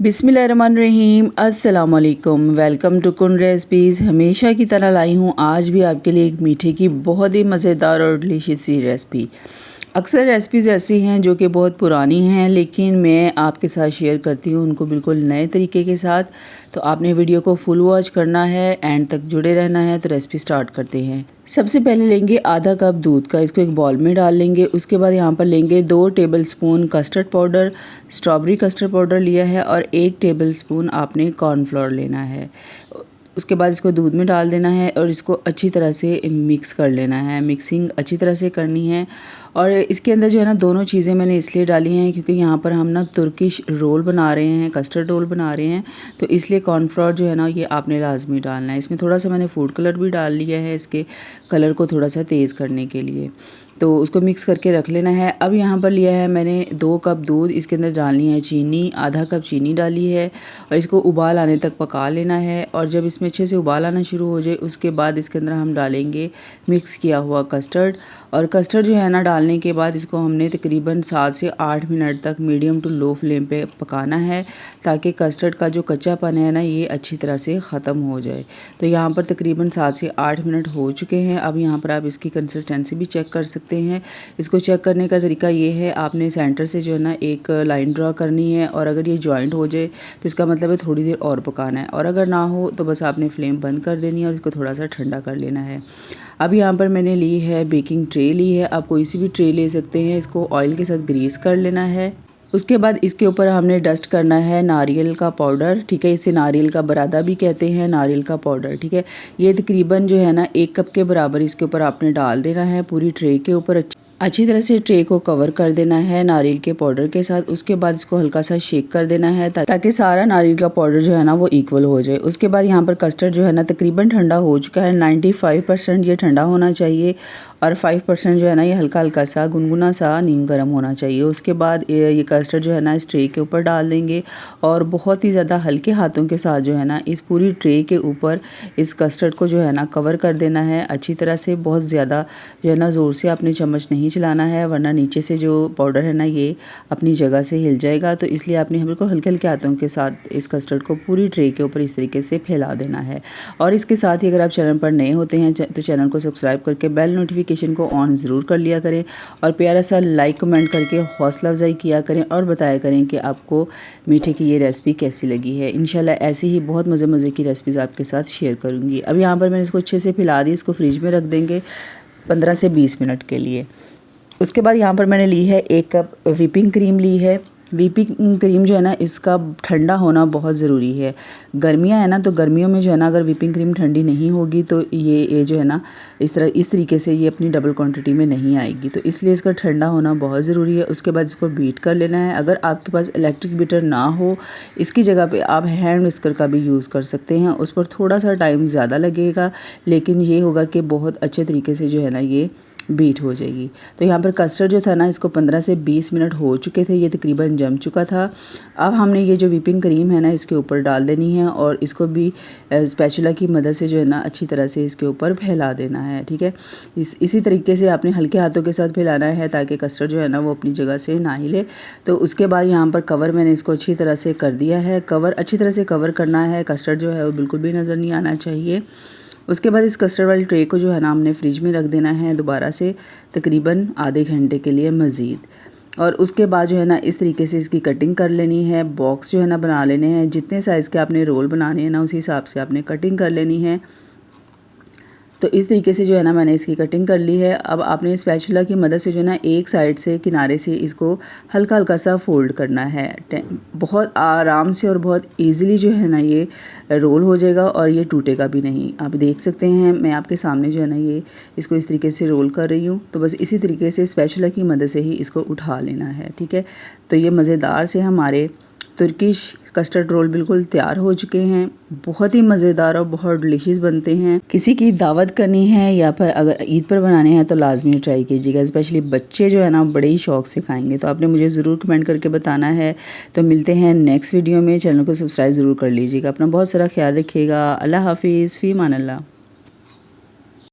बिस्मिल्लाहिर्रहमानिर्रहीम, अस्सलाम वालेकुम। वेलकम टू कुन रेसिपीज़। हमेशा की तरह लाई हूँ आज भी आपके लिए एक मीठे की बहुत ही मज़ेदार और डिलीशियस सी रेसिपी। अक्सर रेसिपीज़ ऐसी हैं जो कि बहुत पुरानी हैं, लेकिन मैं आपके साथ शेयर करती हूँ उनको बिल्कुल नए तरीके के साथ। तो आपने वीडियो को फुल वॉच करना है, एंड तक जुड़े रहना है। तो रेसिपी स्टार्ट करते हैं। सबसे पहले लेंगे आधा कप दूध का, इसको एक बाउल में डाल लेंगे। उसके बाद यहाँ पर लेंगे 2 tablespoon custard powder, strawberry custard powder लिया है, और 1 टेबलस्पून आपने कॉर्नफ्लोर लेना है। उसके बाद इसको दूध में डाल देना है और इसको अच्छी तरह से मिक्स कर लेना है। मिक्सिंग अच्छी तरह से करनी है। और इसके अंदर जो है ना, दोनों चीज़ें मैंने इसलिए डाली हैं क्योंकि यहाँ पर हम ना तुर्किश रोल बना रहे हैं, कस्टर्ड रोल बना रहे हैं, तो इसलिए कॉर्नफ्लोर जो है ना ये आपने लाजमी डालना है। इसमें थोड़ा सा मैंने फूड कलर भी डाल लिया है, इसके कलर को थोड़ा सा तेज़ करने के लिए। तो उसको मिक्स करके रख लेना है। अब यहाँ पर लिया है मैंने 2 कप दूध, इसके अंदर डालनी है चीनी, आधा कप चीनी डाली है और इसको उबाल आने तक पका लेना है। और जब इसमें अच्छे से उबाल आना शुरू हो जाए उसके बाद इसके अंदर हम डालेंगे मिक्स किया हुआ कस्टर्ड। और कस्टर्ड जो है ना, डालने के बाद इसको हमने तकरीबन 7 से 8 मिनट तक मीडियम टू लो फ्लेम पे पकाना है, ताकि कस्टर्ड का जो कच्चापन है ना ये अच्छी तरह से ख़त्म हो जाए। तो यहाँ पर तकरीबन 7 से 8 मिनट हो चुके हैं। अब यहाँ पर आप इसकी कंसिस्टेंसी भी चेक कर सकते हैं। इसको चेक करने का तरीका ये है, आपने सेंटर से जो है ना एक लाइन ड्रा करनी है, और अगर ये जॉइंट हो जाए तो इसका मतलब है थोड़ी देर और पकाना है, और अगर ना हो तो बस आपने फ्लेम बंद कर देनी है और इसको थोड़ा सा ठंडा कर लेना है। अब यहाँ पर मैंने ली है बेकिंग ट्रे ली है, आप कोई सी भी ट्रे ले सकते हैं। इसको ऑयल के साथ ग्रीस कर लेना है। उसके बाद इसके ऊपर हमने डस्ट करना है नारियल का पाउडर, ठीक है। इसे नारियल का बरादा भी कहते हैं, नारियल का पाउडर, ठीक है। ये तकरीबन जो है ना 1 कप के बराबर इसके ऊपर आपने डाल देना है पूरी ट्रे के ऊपर। अच्छी तरह से ट्रे को कवर कर देना है नारियल के पाउडर के साथ। उसके बाद इसको हल्का सा शेक कर देना है ताकि सारा नारियल का पाउडर जो है ना वो इक्वल हो जाए। उसके बाद यहाँ पर कस्टर्ड जो है ना तकरीबन ठंडा हो चुका है। 95% ये ठंडा होना चाहिए, और 5% जो है ना ये हल्का हल्का सा गुनगुना सा नीम गर्म होना चाहिए। उसके बाद ये कस्टर्ड जो है ना इस ट्रे के ऊपर डाल देंगे, और बहुत ही ज़्यादा हल्के हाथों के साथ जो है ना इस पूरी ट्रे के ऊपर इस कस्टर्ड को जो है ना कवर कर देना है अच्छी तरह से। बहुत ज़्यादा जो है ना ज़ोर से आपने चम्मच नहीं चलाना है, वरना नीचे से जो पाउडर है ना ये अपनी जगह से हिल जाएगा। तो इसलिए आपने बिल्कुल हल्के हल्के हाथों के साथ इस कस्टर्ड को पूरी ट्रे के ऊपर इस तरीके से फैला देना है। और इसके साथ ही अगर आप चैनल पर नए होते हैं तो चैनल को सब्सक्राइब करके बेल नोटिफिकेशन को ऑन ज़रूर कर लिया करें, और प्यारा सा लाइक कमेंट करके हौसला अफजाई किया करें, और बताया करें कि आपको मीठे की ये रेसिपी कैसी लगी है। इंशाल्लाह ऐसी ही बहुत मज़े की रेसिपीज़ आपके साथ शेयर करूँगी। अब यहाँ पर मैंने इसको अच्छे से फैला दी, इसको फ्रिज में रख देंगे 15 से 20 मिनट के लिए। उसके बाद यहाँ पर मैंने ली है 1 कप व्हिपिंग क्रीम ली है। व्हिपिंग क्रीम जो है ना इसका ठंडा होना बहुत ज़रूरी है। गर्मियाँ है ना, तो गर्मियों में जो है ना अगर व्हिपिंग क्रीम ठंडी नहीं होगी तो ये जो है ना इस तरीके से ये अपनी डबल क्वांटिटी में नहीं आएगी, तो इसलिए इसका ठंडा होना बहुत ज़रूरी है। उसके बाद इसको बीट कर लेना है। अगर आपके पास इलेक्ट्रिक बीटर ना हो, इसकी जगह पे आप हैंड विस्कर का भी यूज़ कर सकते हैं। उस पर थोड़ा सा टाइम ज़्यादा लगेगा, लेकिन ये होगा कि बहुत अच्छे तरीके से जो है ना ये बीट हो जाएगी। तो यहाँ पर कस्टर्ड जो था ना इसको 15 से 20 मिनट हो चुके थे, ये तकरीबन जम चुका था। अब हमने ये जो व्हिपिंग क्रीम है ना इसके ऊपर डाल देनी है, और इसको भी स्पैचुला की मदद से जो है ना अच्छी तरह से इसके ऊपर फैला देना है, ठीक है। इसी तरीके से आपने हल्के हाथों के साथ फैलाना है ताकि कस्टर्ड जो है ना वो अपनी जगह से ना हिले। तो उसके बाद यहाँ पर कवर मैंने इसको अच्छी तरह से कर दिया है। कवर अच्छी तरह से कवर करना है, कस्टर्ड जो है वो बिल्कुल भी नज़र नहीं आना चाहिए। उसके बाद इस कस्टर्ड वाली ट्रे को जो है ना हमने फ्रिज में रख देना है दोबारा से तकरीबन आधे घंटे के लिए मज़ीद। और उसके बाद जो है ना इस तरीके से इसकी कटिंग कर लेनी है। बॉक्स जो है ना बना लेने हैं, जितने साइज़ के आपने रोल बनाने हैं ना उसी हिसाब से आपने कटिंग कर लेनी है। तो इस तरीके से जो है ना मैंने इसकी कटिंग कर ली है। अब आपने स्पैचुला की मदद से जो है ना एक साइड से किनारे से इसको हल्का हल्का सा फोल्ड करना है। बहुत आराम से और बहुत इजीली जो है ना ये रोल हो जाएगा, और ये टूटेगा भी नहीं। आप देख सकते हैं मैं आपके सामने जो है ना ये इसको इस तरीके से रोल कर रही हूँ। तो बस इसी तरीके से स्पैचुला की मदद से ही इसको उठा लेना है, ठीक है। तो ये मज़ेदार से हमारे तुर्किश कस्टर्ड रोल बिल्कुल तैयार हो चुके हैं। बहुत ही मज़ेदार और बहुत डिलीशियस बनते हैं। किसी की दावत करनी है या फिर अगर ईद पर बनाने हैं तो लाजमी ट्राई कीजिएगा। स्पेशली बच्चे जो है ना बड़े ही शौक से खाएंगे। तो आपने मुझे ज़रूर कमेंट करके बताना है। तो मिलते हैं नेक्स्ट वीडियो में। चैनल को सब्सक्राइब ज़रूर कर लीजिएगा। अपना बहुत सारा ख्याल रखिएगा। अल्लाह हाफिज़, फ़ी अमान अल्लाह।